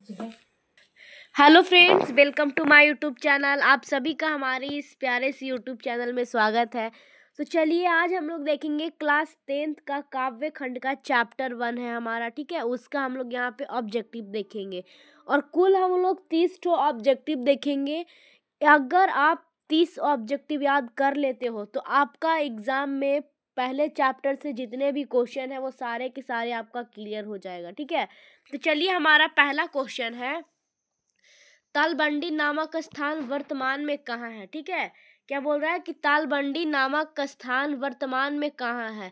Hello friends, welcome to my YouTube channel. आप सभी का हमारे इस प्यारे से यूट्यूब चैनल में स्वागत है। तो चलिए आज हम लोग देखेंगे क्लास 10th का काव्य खंड का चैप्टर 1 है हमारा, ठीक है। उसका हम लोग यहाँ पे ऑब्जेक्टिव देखेंगे और कुल हम लोग 30 ठो ऑब्जेक्टिव देखेंगे। अगर आप 30 ऑब्जेक्टिव याद कर लेते हो तो आपका एग्जाम में पहले चैप्टर से जितने भी क्वेश्चन है वो सारे के सारे आपका क्लियर हो जाएगा, ठीक है। तो चलिए हमारा पहला क्वेश्चन है, तालबंडी नामक स्थान वर्तमान में कहाँ है, ठीक है। क्या बोल रहा है कि तालबंडी नामक स्थान वर्तमान में कहाँ है।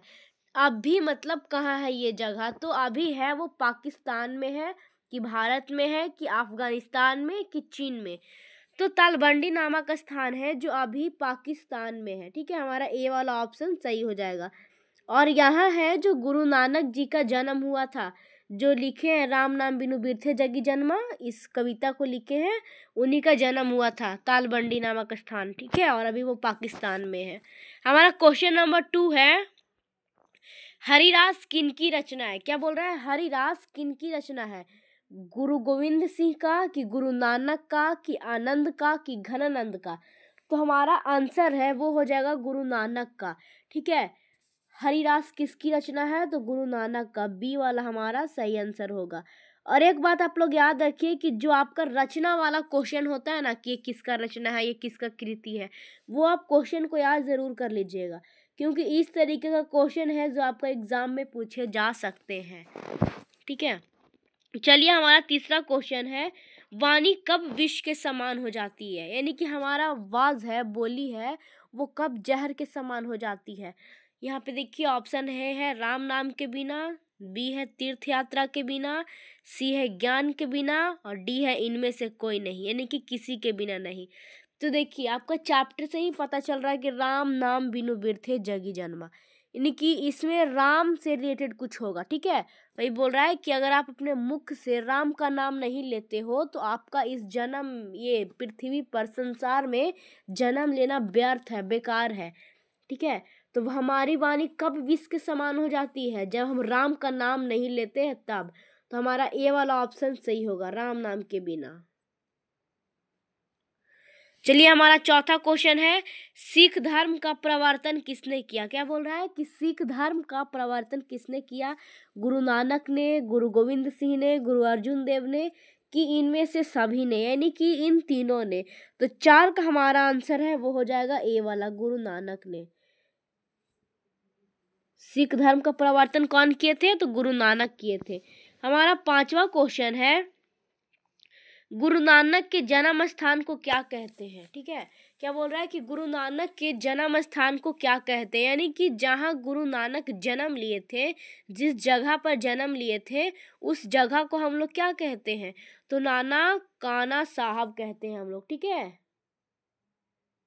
अभी मतलब कहाँ है ये जगह, तो अभी है वो पाकिस्तान में है कि भारत में है कि अफगानिस्तान में कि चीन में। तो तालबंडी नामक स्थान है जो अभी पाकिस्तान में है, ठीक है। हमारा ए वाला ऑप्शन सही हो जाएगा। और यहाँ है जो गुरु नानक जी का जन्म हुआ था, जो लिखे हैं राम नाम बिनु बिरथे जगी जन्मा, इस कविता को लिखे हैं, उन्हीं का जन्म हुआ था तालबंडी नामक स्थान, ठीक है। और अभी वो पाकिस्तान में है। हमारा क्वेश्चन नंबर 2 है, हरिरास किन की रचना है। क्या बोल रहा है, हरिरास किन की रचना है। गुरु गोविंद सिंह का कि गुरु नानक का कि आनंद का कि घनानंद का। तो हमारा आंसर है वो हो जाएगा गुरु नानक का, ठीक है। हरिरास किसकी रचना है, तो गुरु नानक का, बी वाला हमारा सही आंसर होगा। और एक बात आप लोग याद रखिए कि जो आपका रचना वाला क्वेश्चन होता है ना कि ये किसका रचना है, ये किसका कृति है, वो आप क्वेश्चन को याद जरूर कर लीजिएगा, क्योंकि इस तरीके का क्वेश्चन है जो आपका एग्जाम में पूछे जा सकते हैं, ठीक है। चलिए हमारा तीसरा क्वेश्चन है, वाणी कब विष के समान हो जाती है। यानी कि हमारा आवाज है, बोली है, वो कब जहर के समान हो जाती है। यहाँ पे देखिए ऑप्शन है राम नाम के बिना, बी है तीर्थ यात्रा के बिना, सी है ज्ञान के बिना, और डी है इनमें से कोई नहीं, यानी कि किसी के बिना नहीं। तो देखिए आपका चैप्टर से ही पता चल रहा है कि राम नाम बिनु बिरथे जगी जन्मा, यानी कि इसमें राम से रिलेटेड कुछ होगा, ठीक है। वही बोल रहा है कि अगर आप अपने मुख से राम का नाम नहीं लेते हो तो आपका इस जन्म, ये पृथ्वी पर संसार में जन्म लेना व्यर्थ है, बेकार है, ठीक है। तो हमारी वाणी कब विष के समान हो जाती है, जब हम राम का नाम नहीं लेते हैं तब। तो हमारा ए वाला ऑप्शन सही होगा, राम नाम के बिना। चलिए हमारा चौथा क्वेश्चन है, सिख धर्म का प्रवर्तन किसने किया। क्या बोल रहा है कि सिख धर्म का प्रवर्तन किसने किया। गुरु नानक ने, गुरु गोविंद सिंह ने, गुरु अर्जुन देव ने, कि इनमें से सभी ने, यानी कि इन तीनों ने। तो 4 का हमारा आंसर है वो हो जाएगा ए वाला, गुरु नानक ने। सिख धर्म का प्रवर्तन कौन किए थे, तो गुरु नानक किए थे। हमारा 5वां क्वेश्चन है, गुरु नानक के जन्म स्थान को क्या कहते हैं, ठीक है। क्या बोल रहा है कि गुरु नानक के जन्म स्थान को क्या कहते हैं, यानी कि जहाँ गुरु नानक जन्म लिए थे, जिस जगह पर जन्म लिए थे उस जगह को हम लोग क्या कहते हैं, तो नाना काना साहब कहते हैं हम लोग, ठीक है।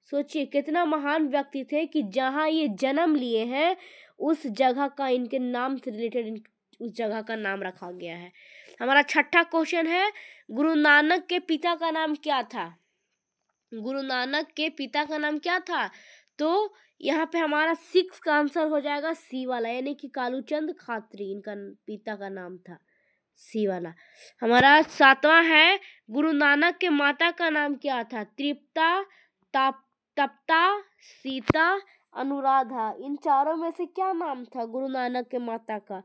सोचिए कितना महान व्यक्ति थे कि जहाँ ये जन्म लिए हैं उस जगह का, इनके नाम से रिलेटेड उस जगह का नाम रखा गया है। हमारा 6ठा क्वेश्चन है, गुरु नानक के पिता का नाम क्या था। गुरु नानक के पिता का नाम क्या था, तो यहाँ पे हमारा 6 का आंसर हो जाएगा सी वाला, यानी कि कालूचंद खात्री इनका पिता का नाम था, सी वाला। हमारा 7वां है, गुरु नानक के माता का नाम क्या था। तृप्ता, तप्ता, सीता, अनुराधा, इन चारों में से क्या नाम था गुरु नानक के माता का,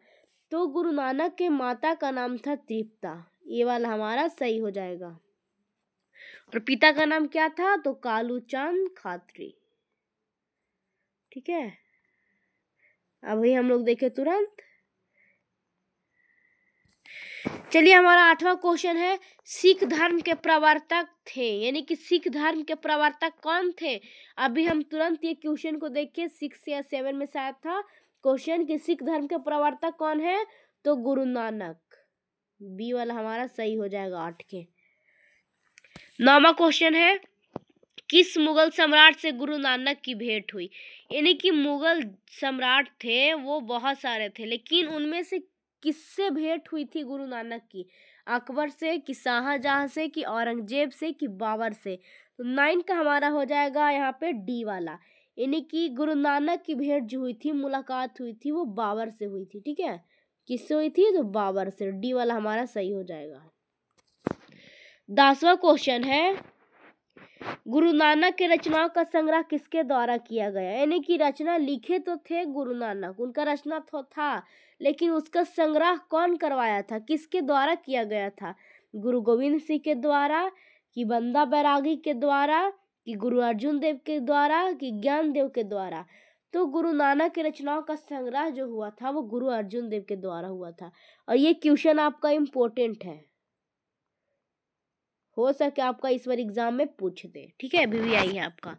तो गुरु नानक के माता का नाम था तृप्ता, ये वाला हमारा सही हो जाएगा। और पिता का नाम क्या था, तो कालूचंद खात्री, ठीक है। अभी हम लोग देखें तुरंत। चलिए हमारा 8वां क्वेश्चन है, सिख धर्म के प्रवर्तक थे, यानी कि सिख धर्म के प्रवर्तक कौन थे। अभी हम तुरंत ये क्वेश्चन को देखिए, 6 या 7 में शायद था क्वेश्चन कि सिख धर्म के प्रवर्तक कौन है, तो गुरु नानक, बी वाला हमारा सही हो जाएगा 8 के। 9वां क्वेश्चन है, किस मुगल सम्राट से गुरु नानक की भेंट हुई। यानी कि मुगल सम्राट थे वो बहुत सारे थे, लेकिन उनमें से किससे भेंट हुई थी गुरु नानक की। अकबर से कि शाहजहां से कि औरंगजेब से कि बाबर से। तो 9 का हमारा हो जाएगा यहाँ पे डी वाला, यानी कि गुरु नानक की भेंट जो हुई थी, मुलाकात हुई थी, वो बाबर से हुई थी, ठीक है। किससे हुई थी, तो बाबर से, डी वाला हमारा सही हो जाएगा। 10वां क्वेश्चन है, गुरु नानक के रचनाओं का संग्रह किसके द्वारा किया गया? यानी कि रचना लिखे तो थे गुरु नानक, उनका रचना तो था, लेकिन उसका संग्रह कौन करवाया था, किसके द्वारा किया गया था? गुरु गोविंद सिंह के द्वारा, कि बंदा बैरागी के द्वारा, कि गुरु अर्जुन देव के द्वारा, कि ज्ञान देव के द्वारा? तो गुरु नानक की रचनाओं का संग्रह जो हुआ था वो गुरु अर्जुन देव के द्वारा हुआ था। और ये क्वेश्चन आपका इम्पोर्टेंट है, हो सके आपका इस बार एग्जाम में पूछ दे। ठीक है, अभी भी आई है आपका,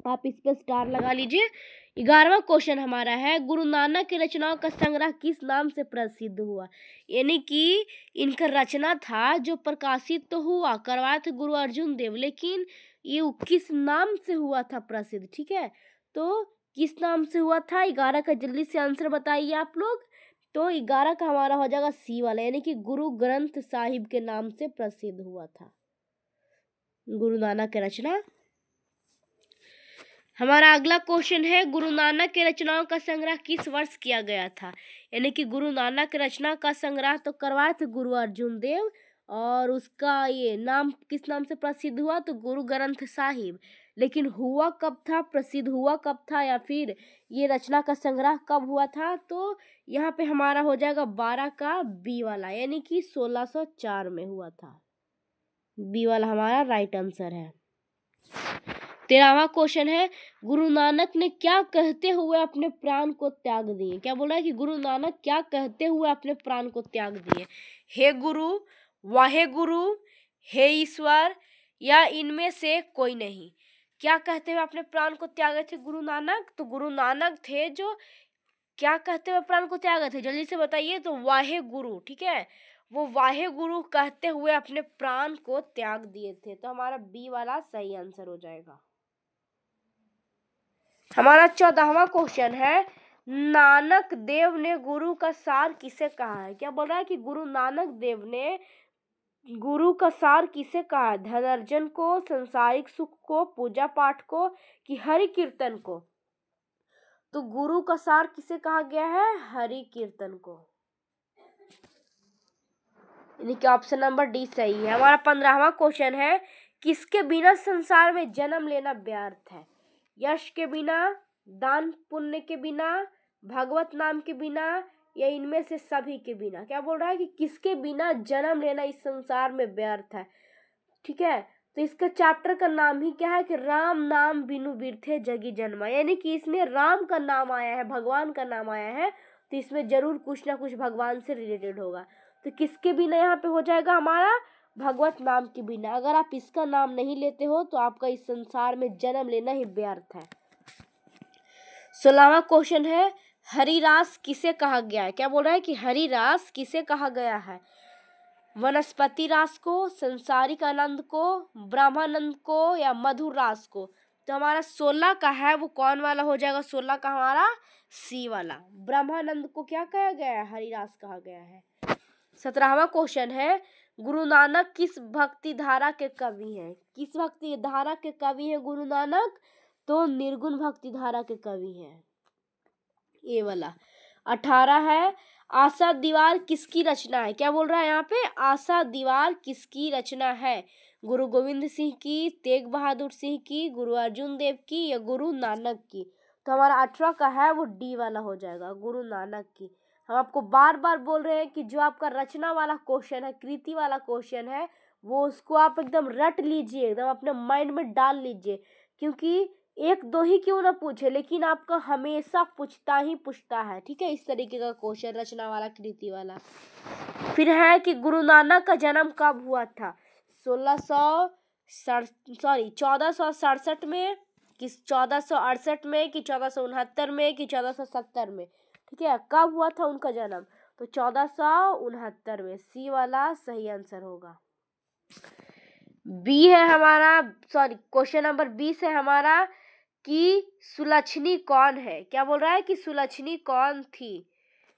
आप इस पर स्टार लगा लीजिए। 11वां क्वेश्चन हमारा है, गुरु नानक की रचनाओं का संग्रह किस नाम से प्रसिद्ध हुआ? यानी कि इनका रचना था जो प्रकाशित तो हुआ, करवाया था गुरु अर्जुन देव, लेकिन ये किस नाम से हुआ था प्रसिद्ध? ठीक है, तो किस नाम से हुआ था? 11 का जल्दी से आंसर बताइए आप लोग। तो 11 का हमारा हो जाएगा सी वाला, यानी कि गुरु ग्रंथ साहिब के नाम से प्रसिद्ध हुआ था गुरु नानक की रचना। हमारा अगला क्वेश्चन है, गुरु नानक के रचनाओं का संग्रह किस वर्ष किया गया था? यानी कि गुरु नानक रचना का संग्रह तो करवाए थे गुरु अर्जुन देव, और उसका ये नाम किस नाम से प्रसिद्ध हुआ? तो गुरु ग्रंथ साहिब। लेकिन हुआ कब था, प्रसिद्ध हुआ कब था, या फिर ये रचना का संग्रह कब हुआ था? तो यहाँ पे हमारा हो जाएगा 12 का बी वाला, यानी कि 1604 में हुआ था। बी वाला हमारा राइट आंसर है। 13वां क्वेश्चन है, गुरु नानक ने क्या कहते हुए अपने प्राण को त्याग दिए? क्या बोल रहा है कि गुरु नानक क्या कहते हुए अपने प्राण को त्याग दिए? हे गुरु, वाहे गुरु, हे ईश्वर, या इनमें से कोई नहीं? क्या कहते हुए अपने प्राण को त्यागे थे गुरु नानक? तो गुरु नानक थे जो क्या कहते हुए प्राण को त्यागे थे, जल्दी से बताइए। तो वाहे गुरु, ठीक है, वो वाहे गुरु कहते हुए अपने प्राण को त्याग दिए थे। तो हमारा बी वाला सही आंसर हो जाएगा। हमारा 14वां क्वेश्चन है, नानक देव ने गुरु का सार किसे कहा है? क्या बोल रहा है कि गुरु नानक देव ने गुरु का सार किसे कहा है? धनार्जन को, संसारिक सुख को, पूजा पाठ को, कि हरि कीर्तन को? तो गुरु का सार किसे कहा गया है? हरि कीर्तन को, यानी कि ऑप्शन नंबर डी सही है। हमारा 15वां क्वेश्चन है, किसके बिना संसार में जन्म लेना व्यर्थ है? यश के बिना, दान पुण्य के बिना, भगवत नाम के बिना, या इनमें से सभी के बिना? क्या बोल रहा है कि किसके बिना जन्म लेना इस संसार में व्यर्थ है? ठीक है, तो इसका चैप्टर का नाम ही क्या है कि राम नाम बिनु बिरथे जगी जन्मा, यानी कि इसमें राम का नाम आया है, भगवान का नाम आया है, तो इसमें जरूर कुछ ना कुछ भगवान से रिलेटेड होगा। तो किसके बिना यहाँ पे हो जाएगा हमारा? भगवत नाम के बिना। अगर आप इसका नाम नहीं लेते हो तो आपका इस संसार में जन्म लेना ही व्यर्थ है। 16वां क्वेश्चन है, हरिरास किसे कहा गया है? क्या बोल रहा है कि हरिरास किसे कहा गया है? वनस्पति रास को, संसारिक आनंद को, ब्रह्मानंद को, या मधुर रास को? तो हमारा 16 का है वो कौन वाला हो जाएगा? 16 का हमारा सी वाला, ब्रह्मानंद को क्या कहा गया है? हरिरास कहा गया है। 17वां क्वेश्चन है, गुरु नानक किस भक्ति धारा के कवि हैं? किस भक्ति धारा के कवि हैं गुरु नानक? तो निर्गुण भक्ति धारा के कवि हैं, ये वाला। 18 है, आशा दीवार किसकी रचना है? क्या बोल रहा है यहाँ पे? आशा दीवार किसकी रचना है? गुरु गोविंद सिंह की, तेग बहादुर सिंह की, गुरु अर्जुन देव की, या गुरु नानक की? तो हमारा 18 का है वो डी वाला हो जाएगा, गुरु नानक की। हम आपको बार बार बोल रहे हैं कि जो आपका रचना वाला क्वेश्चन है, कृति वाला क्वेश्चन है, वो उसको आप एकदम रट लीजिए, एकदम अपने माइंड में डाल लीजिए, क्योंकि एक दो ही क्यों ना पूछे, लेकिन आपका हमेशा पूछता ही पूछता है। ठीक है, इस तरीके का क्वेश्चन, रचना वाला, कृति वाला। फिर है कि गुरु नानक का जन्म कब हुआ था? 1467 में, कि 1468 में, कि 1469 में, कि 1470 में? ठीक है, कब हुआ था उनका जन्म? तो 1469 में, सी वाला सही आंसर होगा। बी है हमारा, क्वेश्चन नंबर 20 है हमारा, कि सुलक्षणी कौन है? क्या बोल रहा है कि सुलक्षणी कौन थी?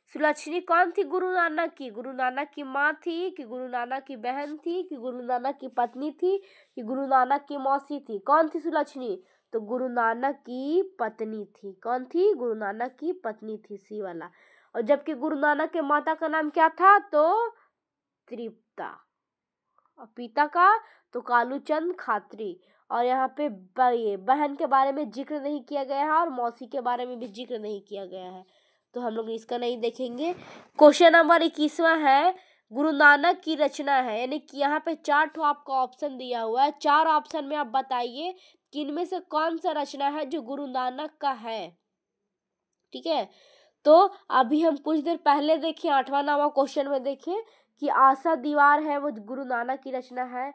सुलक्षणी कौन थी गुरु नानक की? गुरु नानक की माँ थी, कि गुरु नानक की बहन थी, कि गुरु नानक की पत्नी थी, कि गुरु नानक की मौसी थी? कौन थी सुलक्षणी? तो गुरु नानक की पत्नी थी। कौन थी? गुरु नानक की पत्नी थी, सी वाला। और जबकि गुरु नानक के माता का नाम क्या था? तो तृप्ता। और पिता का तो कालूचंद खात्री। और यहाँ पे ये बहन के बारे में जिक्र नहीं किया गया है और मौसी के बारे में भी जिक्र नहीं किया गया है, तो हम लोग इसका नहीं देखेंगे। क्वेश्चन नंबर 21वां है, गुरु नानक की रचना है, यानी कि यहाँ पे 4 ठो आपका ऑप्शन दिया हुआ है। 4 ऑप्शन में आप बताइए कि इनमें से कौन सा रचना है जो गुरु नानक का है। ठीक है, तो अभी हम कुछ देर पहले देखें 8वां 9वां क्वेश्चन में देखें कि आशा दीवार है वो गुरु नानक की रचना है,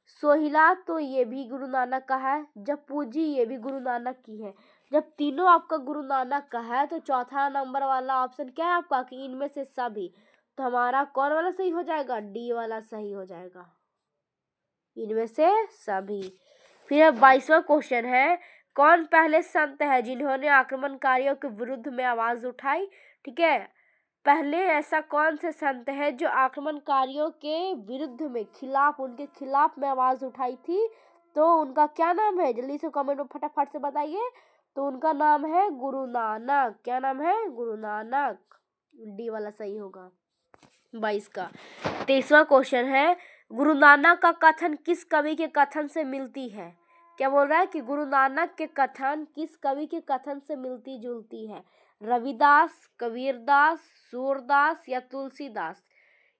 सोहिला तो ये भी गुरु नानक का है, जब पूजी ये भी गुरु नानक की है। जब तीनों आपका गुरु नानक का है तो चौथा नंबर वाला ऑप्शन क्या है आपका कि इनमें से सभी, तो हमारा कौन वाला सही हो जाएगा, डी वाला सही हो जाएगा, इनमें से सभी। फिर 22वां क्वेश्चन है, कौन पहले संत है जिन्होंने आक्रमणकारियों के विरुद्ध में आवाज उठाई। ठीक है, पहले ऐसा कौन से संत है जो आक्रमणकारियों के विरुद्ध में उनके खिलाफ में आवाज उठाई थी, तो उनका क्या नाम है, जल्दी से कमेंट में फटाफट से बताइए। तो उनका नाम है गुरु नानक। क्या नाम है, गुरु नानक, डी वाला सही होगा 22 का। 23वां क्वेश्चन है, गुरु नानक का कथन किस कवि के कथन से मिलती है। क्या बोल रहा है कि गुरु नानक के कथन किस कवि के कथन से मिलती जुलती है, रविदास, कबीरदास, सूरदास या तुलसीदास।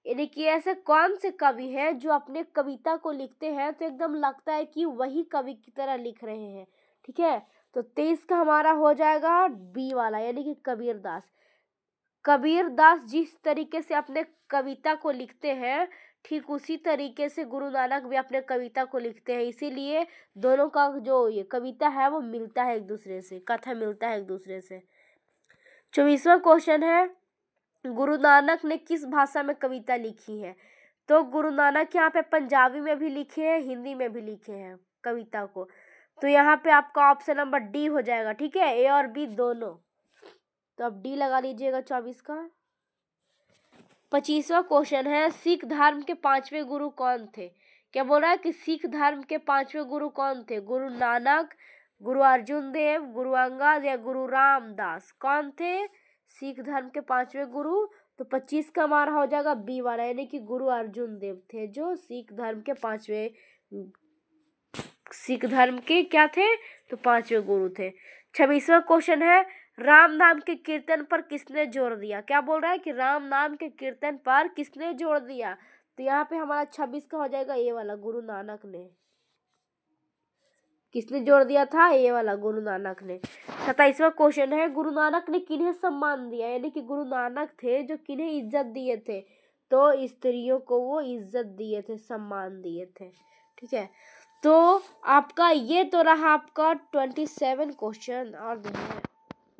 यानी कि ऐसे कौन से कवि हैं जो अपने कविता को लिखते हैं तो एकदम लगता है कि वही कवि की तरह लिख रहे हैं। ठीक है, तो 23 का हमारा हो जाएगा बी वाला, यानी कि कबीरदास। कबीरदास जिस तरीके से अपने कविता को लिखते हैं ठीक उसी तरीके से गुरु नानक भी अपने कविता को लिखते हैं, इसीलिए दोनों का जो ये कविता है वो मिलता है एक दूसरे से, कथा मिलता है एक दूसरे से। 24वां क्वेश्चन है, गुरु नानक ने किस भाषा में कविता लिखी है। तो गुरु नानक यहाँ पे पंजाबी में भी लिखे हैं, हिंदी में भी लिखे हैं कविता को, तो यहाँ पे आपका ऑप्शन नंबर डी हो जाएगा। ठीक है, ए और बी दोनों, तो अब डी लगा लीजिएगा 24 का। 25वां क्वेश्चन है, सिख धर्म के 5वें गुरु कौन थे। क्या बोल रहा है कि सिख धर्म के 5वें गुरु कौन थे, गुरु नानक, गुरु अर्जुन देव, गुरु अंगद या गुरु रामदास, कौन थे सिख धर्म के 5वें गुरु। तो 25 का हमारा हो जाएगा बी वाला, यानी कि गुरु अर्जुन देव थे जो सिख धर्म के 5वें, सिख धर्म के क्या थे, तो 5वें गुरु थे। 26वां क्वेश्चन है, राम नाम के कीर्तन पर किसने जोर दिया। क्या बोल रहा है कि राम नाम के कीर्तन पर किसने जोर दिया, तो यहाँ पे हमारा 26 का हो जाएगा ए वाला, गुरु नानक ने। किसने जोर दिया था, ए वाला, गुरु नानक ने। 27वां क्वेश्चन है, गुरु नानक ने किन्हें सम्मान दिया, यानी कि गुरु नानक थे जो किन्हें इज्जत दिए थे, तो स्त्रियों को वो इज्जत दिए थे, सम्मान दिए थे। ठीक है, तो आपका ये तो रहा आपका 27 क्वेश्चन, और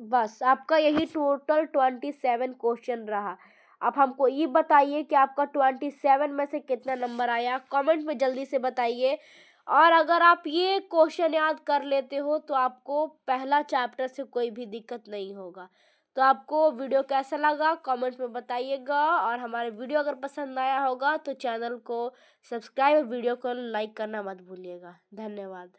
बस आपका यही टोटल 27 क्वेश्चन रहा। अब हमको ये बताइए कि आपका 27 में से कितना नंबर आया, कमेंट में जल्दी से बताइए। और अगर आप ये क्वेश्चन याद कर लेते हो तो आपको पहला चैप्टर से कोई भी दिक्कत नहीं होगा। तो आपको वीडियो कैसा लगा कमेंट में बताइएगा, और हमारे वीडियो अगर पसंद आया होगा तो चैनल को सब्सक्राइब और वीडियो को लाइक करना मत भूलिएगा। धन्यवाद।